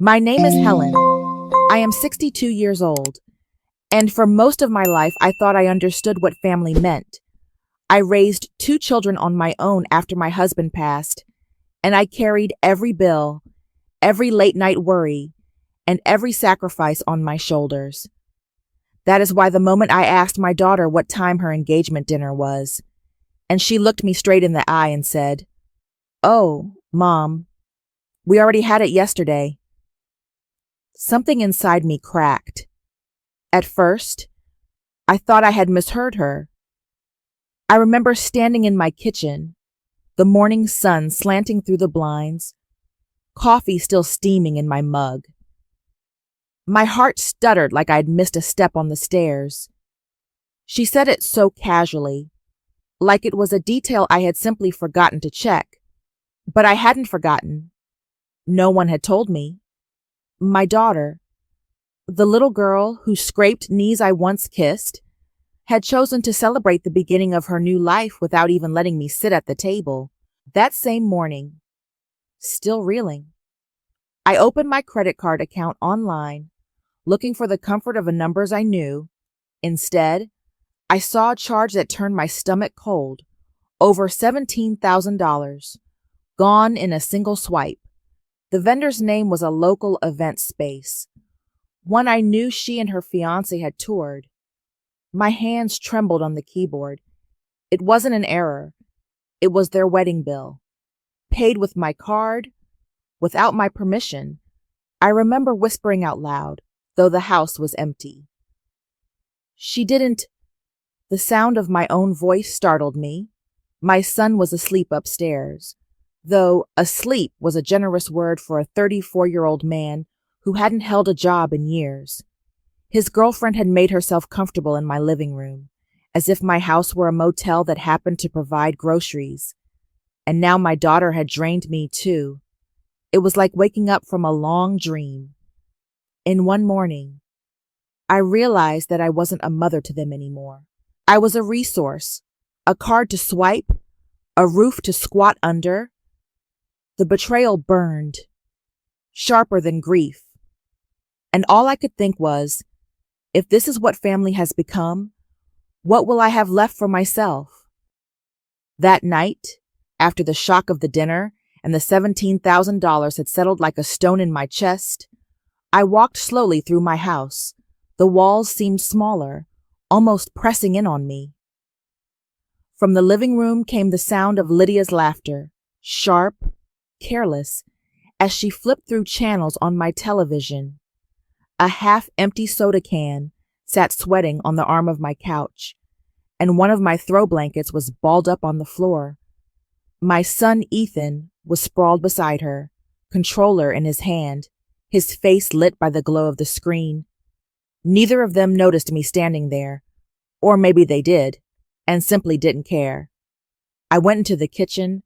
My name is Helen. I am 62 years old, and for most of my life I thought I understood what family meant. I raised two children on my own after my husband passed, and I carried every bill, every late night worry, and every sacrifice on my shoulders. That is why the moment I asked my daughter what time her engagement dinner was, and she looked me straight in the eye and said, "Oh, Mom, we already had it yesterday," something inside me cracked. At first, I thought I had misheard her. I remember standing in my kitchen, the morning sun slanting through the blinds, coffee still steaming in my mug. My heart stuttered like I'd missed a step on the stairs. She said it so casually, like it was a detail I had simply forgotten to check. But I hadn't forgotten. No one had told me. My daughter, the little girl whose scraped knees I once kissed, had chosen to celebrate the beginning of her new life without even letting me sit at the table. That same morning, still reeling, I opened my credit card account online, looking for the comfort of numbers I knew. Instead, I saw a charge that turned my stomach cold, over $17,000, gone in a single swipe. The vendor's name was a local event space, one I knew she and her fiancé had toured. My hands trembled on the keyboard. It wasn't an error. It was their wedding bill. Paid with my card, without my permission. I remember whispering out loud, though the house was empty. She didn't. The sound of my own voice startled me. My son was asleep upstairs, though asleep was a generous word for a 34-year-old man who hadn't held a job in years. His girlfriend had made herself comfortable in my living room, as if my house were a motel that happened to provide groceries. And now my daughter had drained me too. It was like waking up from a long dream. In one morning, I realized that I wasn't a mother to them anymore. I was a resource, a card to swipe, a roof to squat under. The betrayal burned, sharper than grief. And all I could think was, if this is what family has become, what will I have left for myself? That night, after the shock of the dinner and the $17,000 had settled like a stone in my chest, I walked slowly through my house. The walls seemed smaller, almost pressing in on me. From the living room came the sound of Lydia's laughter, sharp, careless, as she flipped through channels on my television. A half-empty soda can sat sweating on the arm of my couch, and one of my throw blankets was balled up on the floor. My son Ethan was sprawled beside her, controller in his hand, his face lit by the glow of the screen. Neither of them noticed me standing there, or maybe they did, and simply didn't care. I went into the kitchen,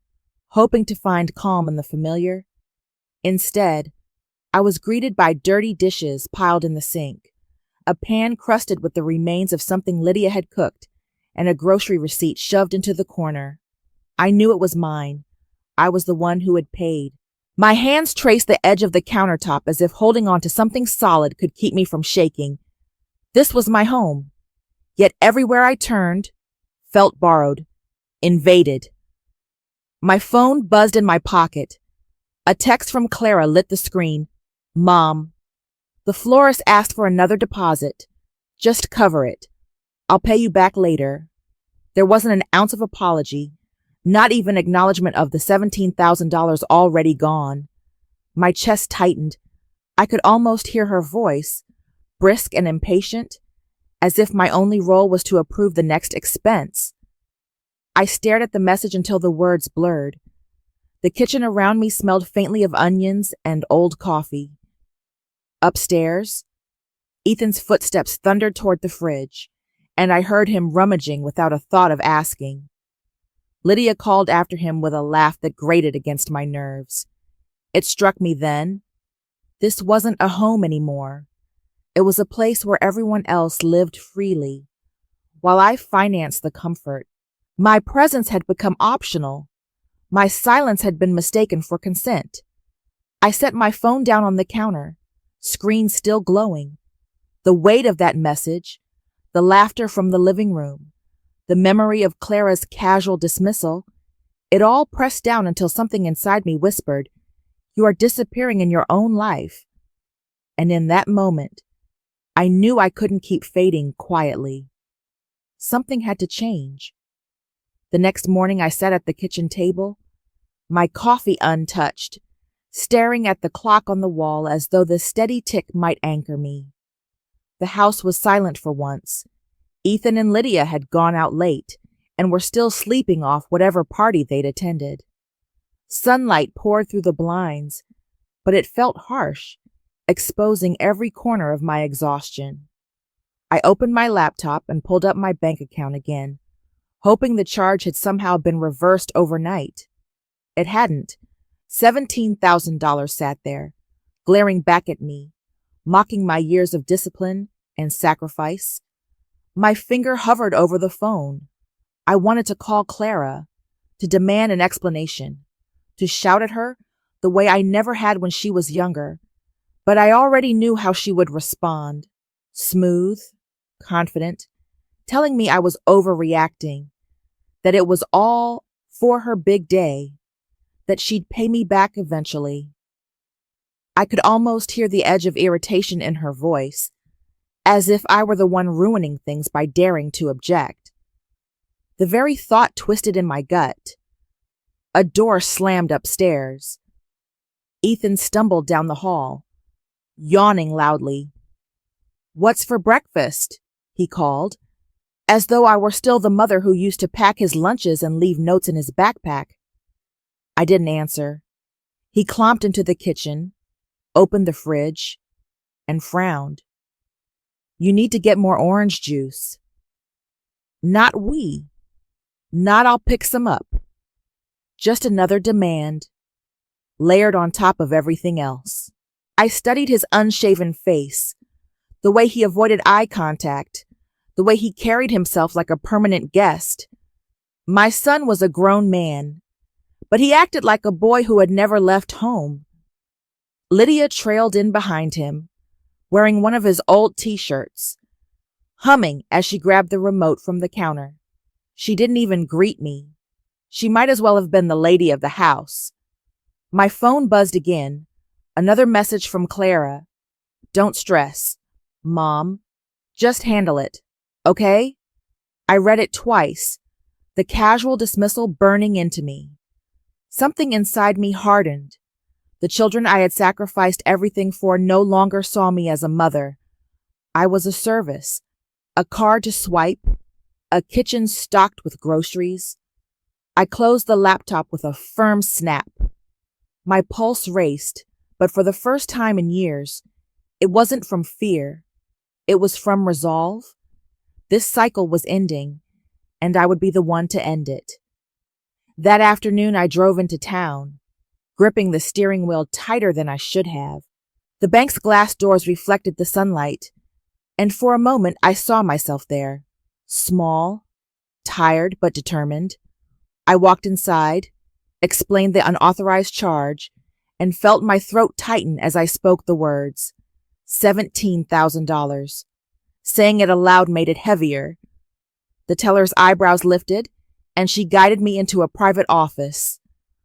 hoping to find calm in the familiar. Instead, I was greeted by dirty dishes piled in the sink, a pan crusted with the remains of something Lydia had cooked, and a grocery receipt shoved into the corner. I knew it was mine. I was the one who had paid. My hands traced the edge of the countertop as if holding on to something solid could keep me from shaking. This was my home. Yet everywhere I turned, felt borrowed, invaded. My phone buzzed in my pocket. A text from Clara lit the screen. "Mom, the florist asked for another deposit. Just cover it. I'll pay you back later." There wasn't an ounce of apology, not even acknowledgement of the $17,000 already gone. My chest tightened. I could almost hear her voice, brisk and impatient, as if my only role was to approve the next expense. I stared at the message until the words blurred. The kitchen around me smelled faintly of onions and old coffee. Upstairs, Ethan's footsteps thundered toward the fridge, and I heard him rummaging without a thought of asking. Lydia called after him with a laugh that grated against my nerves. It struck me then. This wasn't a home anymore. It was a place where everyone else lived freely, while I financed the comfort. My presence had become optional. My silence had been mistaken for consent. I set my phone down on the counter, screen still glowing. The weight of that message, the laughter from the living room, the memory of Clara's casual dismissal, it all pressed down until something inside me whispered, "You are disappearing in your own life." And in that moment, I knew I couldn't keep fading quietly. Something had to change. The next morning I sat at the kitchen table, my coffee untouched, staring at the clock on the wall as though the steady tick might anchor me. The house was silent for once. Ethan and Lydia had gone out late and were still sleeping off whatever party they'd attended. Sunlight poured through the blinds, but it felt harsh, exposing every corner of my exhaustion. I opened my laptop and pulled up my bank account again, hoping the charge had somehow been reversed overnight. It hadn't. $17,000 sat there, glaring back at me, mocking my years of discipline and sacrifice. My finger hovered over the phone. I wanted to call Clara, to demand an explanation, to shout at her the way I never had when she was younger, but I already knew how she would respond. Smooth, confident, telling me I was overreacting, that it was all for her big day, that she'd pay me back eventually. I could almost hear the edge of irritation in her voice, as if I were the one ruining things by daring to object. The very thought twisted in my gut. A door slammed upstairs. Ethan stumbled down the hall, yawning loudly. "What's for breakfast?" he called, as though I were still the mother who used to pack his lunches and leave notes in his backpack. I didn't answer. He clomped into the kitchen, opened the fridge, and frowned. "You need to get more orange juice." Not we. Not I'll pick some up. Just another demand, layered on top of everything else. I studied his unshaven face, the way he avoided eye contact, the way he carried himself like a permanent guest. My son was a grown man, but he acted like a boy who had never left home. Lydia trailed in behind him, wearing one of his old t-shirts, humming as she grabbed the remote from the counter. She didn't even greet me. She might as well have been the lady of the house. My phone buzzed again. Another message from Clara. "Don't stress, Mom. Just handle it, okay?" I read it twice, the casual dismissal burning into me. Something inside me hardened. The children I had sacrificed everything for no longer saw me as a mother. I was a service, a card to swipe, a kitchen stocked with groceries. I closed the laptop with a firm snap. My pulse raced, but for the first time in years, it wasn't from fear. It was from resolve. This cycle was ending, and I would be the one to end it. That afternoon, I drove into town, gripping the steering wheel tighter than I should have. The bank's glass doors reflected the sunlight, and for a moment I saw myself there, small, tired but determined. I walked inside, explained the unauthorized charge, and felt my throat tighten as I spoke the words. $17,000. Saying it aloud made it heavier. The teller's eyebrows lifted, and she guided me into a private office.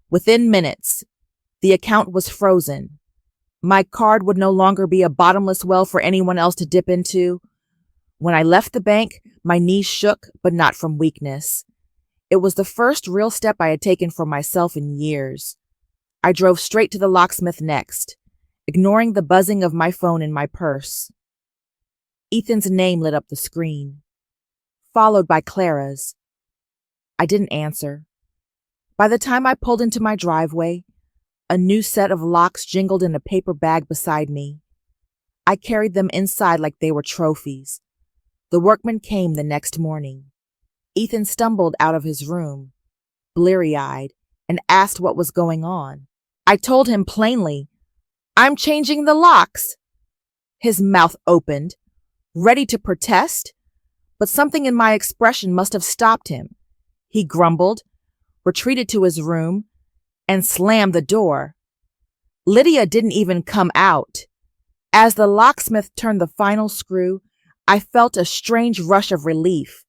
Within minutes, the account was frozen. My card would no longer be a bottomless well for anyone else to dip into. When I left the bank, my knees shook, but not from weakness. It was the first real step I had taken for myself in years. I drove straight to the locksmith next, ignoring the buzzing of my phone in my purse. Ethan's name lit up the screen, followed by Clara's. I didn't answer. By the time I pulled into my driveway, a new set of locks jingled in a paper bag beside me. I carried them inside like they were trophies. The workman came the next morning. Ethan stumbled out of his room, bleary-eyed, and asked what was going on. I told him plainly, "I'm changing the locks." His mouth opened, ready to protest, but something in my expression must have stopped him. He grumbled, retreated to his room, and slammed the door. Lydia didn't even come out. As the locksmith turned the final screw, I felt a strange rush of relief.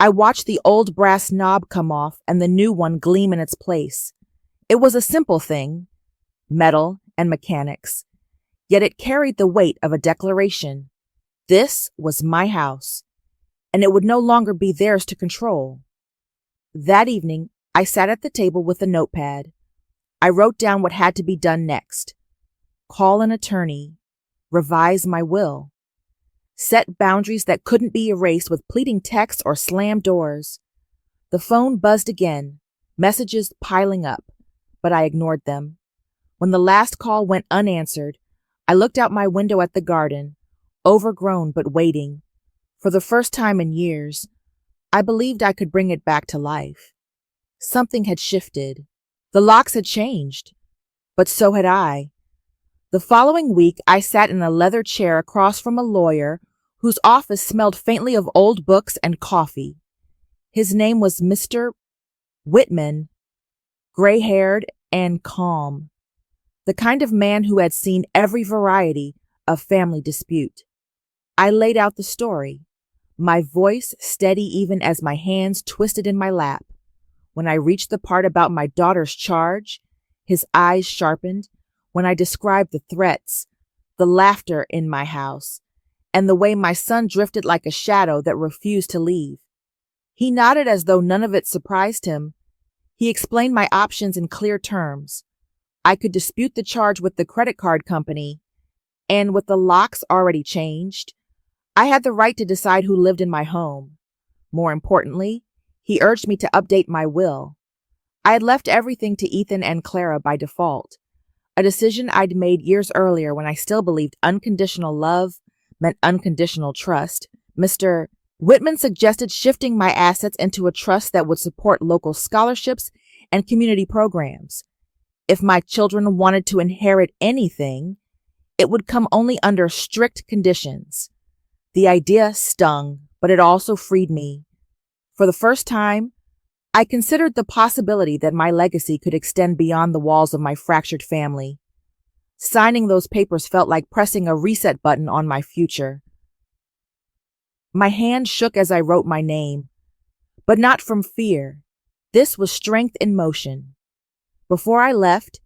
I watched the old brass knob come off and the new one gleam in its place. It was a simple thing, metal and mechanics, yet it carried the weight of a declaration. This was my house, and it would no longer be theirs to control. That evening, I sat at the table with a notepad. I wrote down what had to be done next. Call an attorney, revise my will, set boundaries that couldn't be erased with pleading texts or slammed doors. The phone buzzed again, messages piling up, but I ignored them. When the last call went unanswered, I looked out my window at the garden, overgrown but waiting. For the first time in years, I believed I could bring it back to life. Something had shifted. The locks had changed, but so had I. The following week, I sat in a leather chair across from a lawyer whose office smelled faintly of old books and coffee. His name was Mr. Whitman, gray-haired and calm, the kind of man who had seen every variety of family dispute. I laid out the story, my voice steady even as my hands twisted in my lap. When I reached the part about my daughter's charge, his eyes sharpened. When I described the threats, the laughter in my house, and the way my son drifted like a shadow that refused to leave. He nodded as though none of it surprised him. He explained my options in clear terms. I could dispute the charge with the credit card company, and with the locks already changed, I had the right to decide who lived in my home. More importantly, he urged me to update my will. I had left everything to Ethan and Clara by default, a decision I'd made years earlier when I still believed unconditional love meant unconditional trust. Mr. Whitman suggested shifting my assets into a trust that would support local scholarships and community programs. If my children wanted to inherit anything, it would come only under strict conditions. The idea stung, but it also freed me. For the first time, I considered the possibility that my legacy could extend beyond the walls of my fractured family. Signing those papers felt like pressing a reset button on my future. My hand shook as I wrote my name, but not from fear. This was strength in motion. Before I left,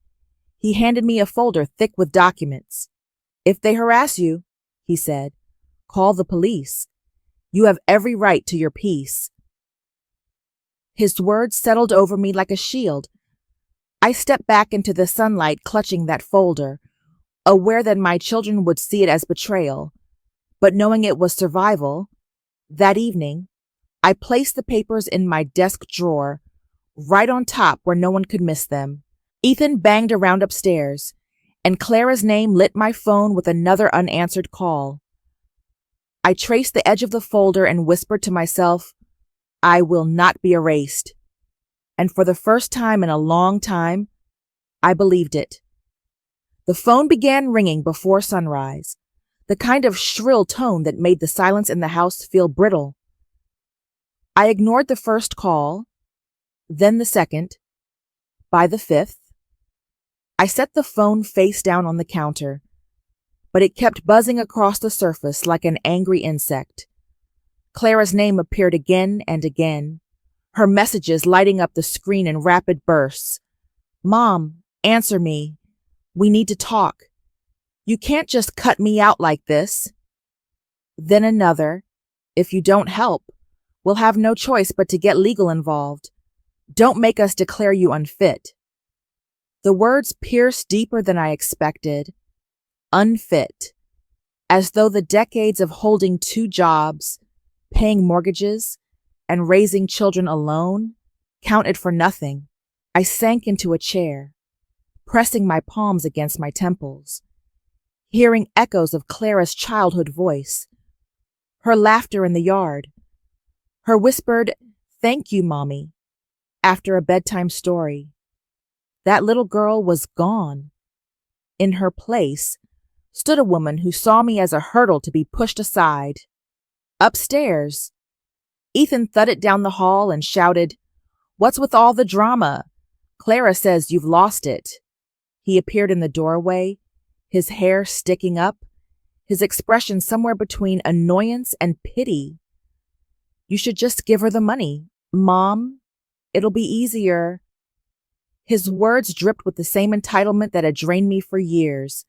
he handed me a folder thick with documents. "If they harass you," he said, "call the police. You have every right to your peace." His words settled over me like a shield. I stepped back into the sunlight clutching that folder, aware that my children would see it as betrayal, but knowing it was survival. That evening, I placed the papers in my desk drawer, right on top where no one could miss them. Ethan banged around upstairs, and Clara's name lit my phone with another unanswered call. I traced the edge of the folder and whispered to myself, "I will not be erased." And for the first time in a long time, I believed it. The phone began ringing before sunrise, the kind of shrill tone that made the silence in the house feel brittle. I ignored the first call, then the second. By the fifth, I set the phone face down on the counter, but it kept buzzing across the surface like an angry insect. Clara's name appeared again and again, her messages lighting up the screen in rapid bursts. "Mom, answer me. We need to talk. You can't just cut me out like this." Then another, "If you don't help, we'll have no choice but to get legal involved. Don't make us declare you unfit." The words pierced deeper than I expected. Unfit. As though the decades of holding two jobs, paying mortgages, and raising children alone counted for nothing. I sank into a chair, pressing my palms against my temples, hearing echoes of Clara's childhood voice, her laughter in the yard, her whispered, "Thank you, Mommy," after a bedtime story. That little girl was gone. In her place stood a woman who saw me as a hurdle to be pushed aside. Upstairs, Ethan thudded down the hall and shouted, "What's with all the drama? Clara says you've lost it." He appeared in the doorway, his hair sticking up, his expression somewhere between annoyance and pity. "You should just give her the money, Mom. It'll be easier." His words dripped with the same entitlement that had drained me for years.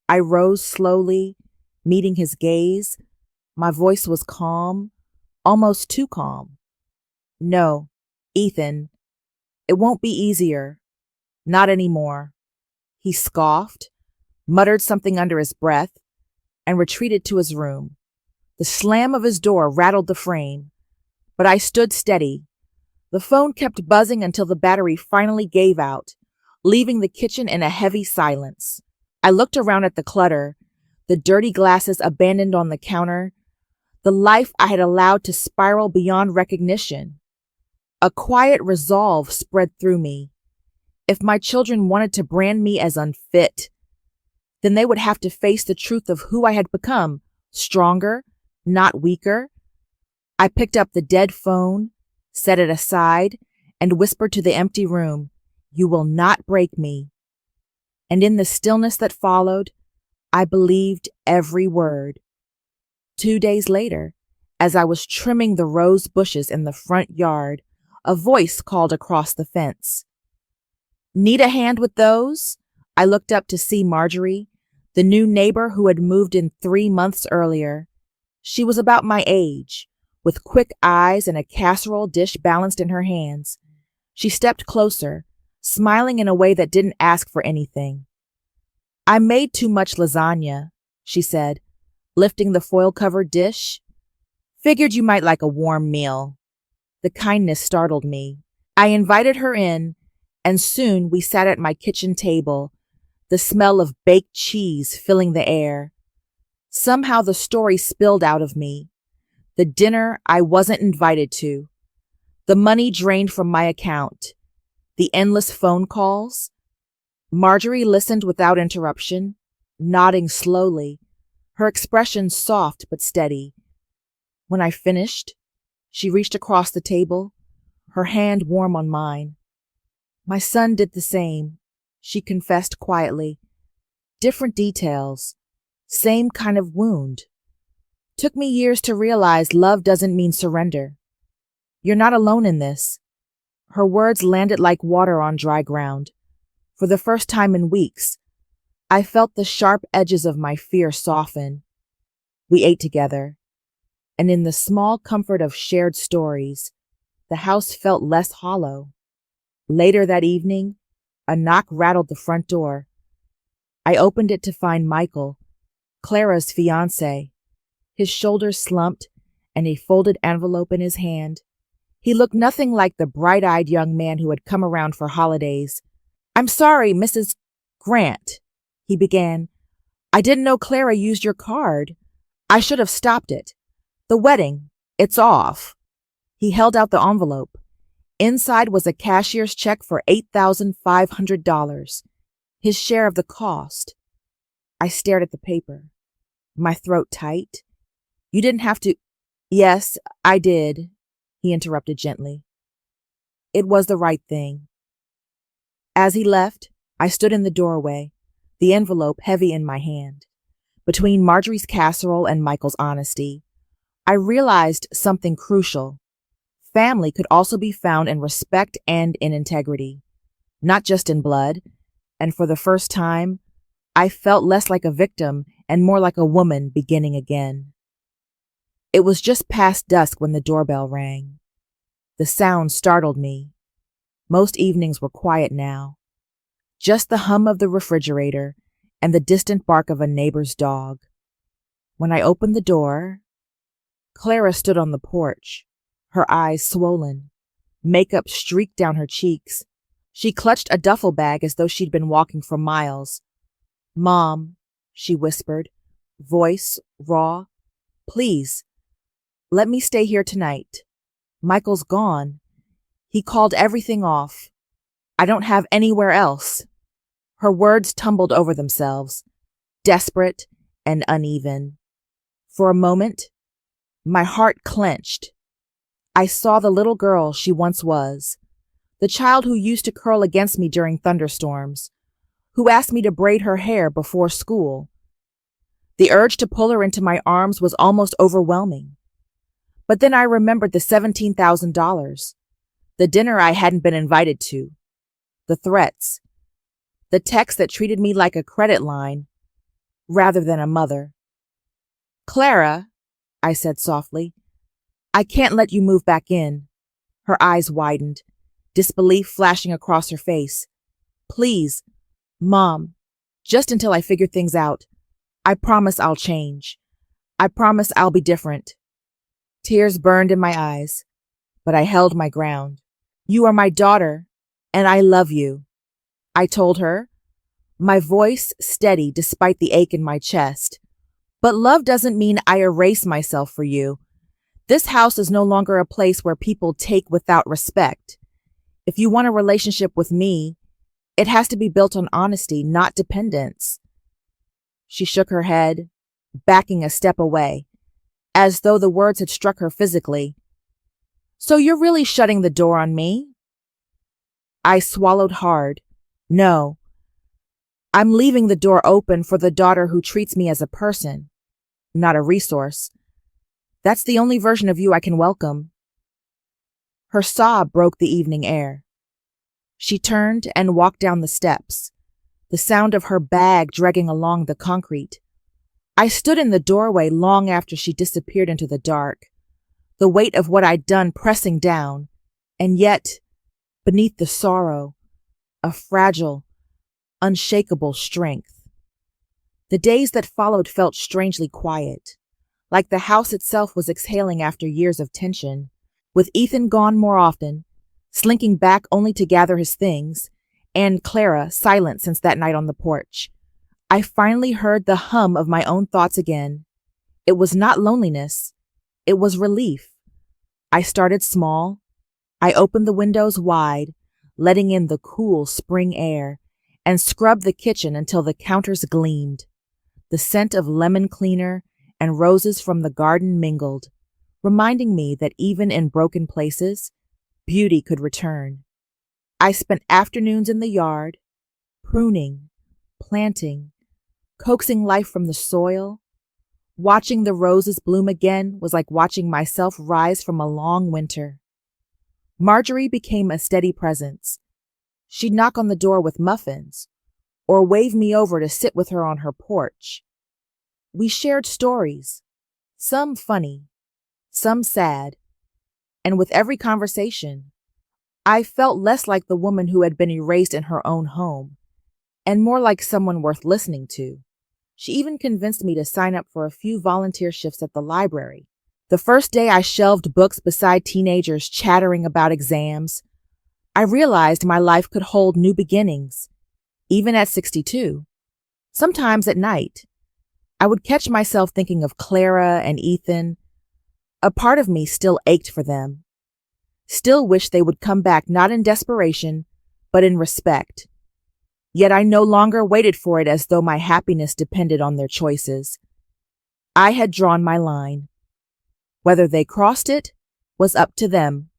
I rose slowly, meeting his gaze. My voice was calm, almost too calm. "No, Ethan, it won't be easier. Not anymore." He scoffed, muttered something under his breath, and retreated to his room. The slam of his door rattled the frame, but I stood steady. The phone kept buzzing until the battery finally gave out, leaving the kitchen in a heavy silence. I looked around at the clutter, the dirty glasses abandoned on the counter, the life I had allowed to spiral beyond recognition. A quiet resolve spread through me. If my children wanted to brand me as unfit, then they would have to face the truth of who I had become, stronger, not weaker. I picked up the dead phone, set it aside, and whispered to the empty room, "You will not break me." And in the stillness that followed, I believed every word. 2 days later, as I was trimming the rose bushes in the front yard, a voice called across the fence. "Need a hand with those?" I looked up to see Marjorie, the new neighbor who had moved in 3 months earlier. She was about my age, with quick eyes and a casserole dish balanced in her hands. She stepped closer, smiling in a way that didn't ask for anything. "I made too much lasagna," she said, lifting the foil-covered dish. "Figured you might like a warm meal." The kindness startled me. I invited her in, and soon we sat at my kitchen table, the smell of baked cheese filling the air. Somehow the story spilled out of me. The dinner I wasn't invited to, the money drained from my account, the endless phone calls. Marjorie listened without interruption, nodding slowly, her expression soft but steady. When I finished, she reached across the table, her hand warm on mine. "My son did the same," she confessed quietly. "Different details, same kind of wound. Took me years to realize love doesn't mean surrender. You're not alone in this." Her words landed like water on dry ground. For the first time in weeks, I felt the sharp edges of my fear soften. We ate together, and in the small comfort of shared stories, the house felt less hollow. Later that evening, a knock rattled the front door. I opened it to find Michael, Clara's fiancé, his shoulders slumped and a folded envelope in his hand. He looked nothing like the bright-eyed young man who had come around for holidays. "I'm sorry, Mrs. Grant," he began. "I didn't know Clara used your card. I should have stopped it. The wedding, it's off." He held out the envelope. Inside was a cashier's check for $8,500, his share of the cost. I stared at the paper, my throat tight. "You didn't have to—" "Yes, I did," he interrupted gently. "It was the right thing." As he left, I stood in the doorway, the envelope heavy in my hand. Between Marjorie's casserole and Michael's honesty, I realized something crucial. Family could also be found in respect and in integrity, not just in blood, and for the first time, I felt less like a victim and more like a woman beginning again. It was just past dusk when the doorbell rang. The sound startled me. Most evenings were quiet now. Just the hum of the refrigerator and the distant bark of a neighbor's dog. When I opened the door, Clara stood on the porch, her eyes swollen, makeup streaked down her cheeks. She clutched a duffel bag as though she'd been walking for miles. "Mom," she whispered, voice raw, "please, let me stay here tonight. Michael's gone. He called everything off. I don't have anywhere else." Her words tumbled over themselves, desperate and uneven. For a moment, my heart clenched. I saw the little girl she once was, the child who used to curl against me during thunderstorms, who asked me to braid her hair before school. The urge to pull her into my arms was almost overwhelming. But then I remembered the $17,000, the dinner I hadn't been invited to, the threats, the texts that treated me like a credit line rather than a mother. "Clara," I said softly, "I can't let you move back in." Her eyes widened, disbelief flashing across her face. "Please, Mom, just until I figure things out. I promise I'll change. I promise I'll be different." Tears burned in my eyes, but I held my ground. "You are my daughter, and I love you," I told her, my voice steady despite the ache in my chest. "But love doesn't mean I erase myself for you. This house is no longer a place where people take without respect. If you want a relationship with me, it has to be built on honesty, not dependence." She shook her head, backing a step away, as though the words had struck her physically. "So you're really shutting the door on me?" I swallowed hard. "No. I'm leaving the door open for the daughter who treats me as a person, not a resource. That's the only version of you I can welcome." Her sob broke the evening air. She turned and walked down the steps, the sound of her bag dragging along the concrete. I stood in the doorway long after she disappeared into the dark, the weight of what I'd done pressing down, and yet, beneath the sorrow, a fragile, unshakable strength. The days that followed felt strangely quiet, like the house itself was exhaling after years of tension, with Ethan gone more often, slinking back only to gather his things, and Clara silent since that night on the porch. I finally heard the hum of my own thoughts again. It was not loneliness. It was relief. I started small. I opened the windows wide, letting in the cool spring air, and scrubbed the kitchen until the counters gleamed. The scent of lemon cleaner and roses from the garden mingled, reminding me that even in broken places, beauty could return. I spent afternoons in the yard, pruning, planting, coaxing life from the soil. Watching the roses bloom again was like watching myself rise from a long winter. Marjorie became a steady presence. She'd knock on the door with muffins, or wave me over to sit with her on her porch. We shared stories, some funny, some sad, and with every conversation, I felt less like the woman who had been erased in her own home, and more like someone worth listening to. She even convinced me to sign up for a few volunteer shifts at the library. The first day I shelved books beside teenagers chattering about exams, I realized my life could hold new beginnings, even at 62. Sometimes at night, I would catch myself thinking of Clara and Ethan. A part of me still ached for them, still wished they would come back not in desperation, but in respect. Yet I no longer waited for it as though my happiness depended on their choices. I had drawn my line. Whether they crossed it was up to them.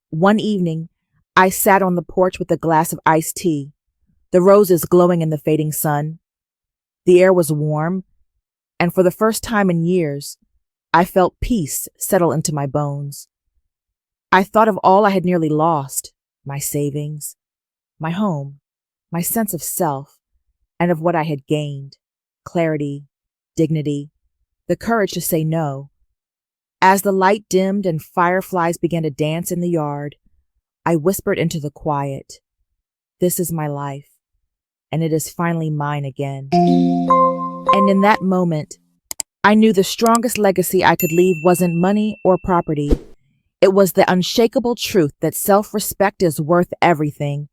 One evening, I sat on the porch with a glass of iced tea, the roses glowing in the fading sun. The air was warm, and for the first time in years, I felt peace settle into my bones. I thought of all I had nearly lost, my savings, my home, my sense of self, and of what I had gained, clarity, dignity, the courage to say no. As the light dimmed and fireflies began to dance in the yard, I whispered into the quiet, "This is my life, and it is finally mine again." And in that moment, I knew the strongest legacy I could leave wasn't money or property. It was the unshakable truth that self-respect is worth everything,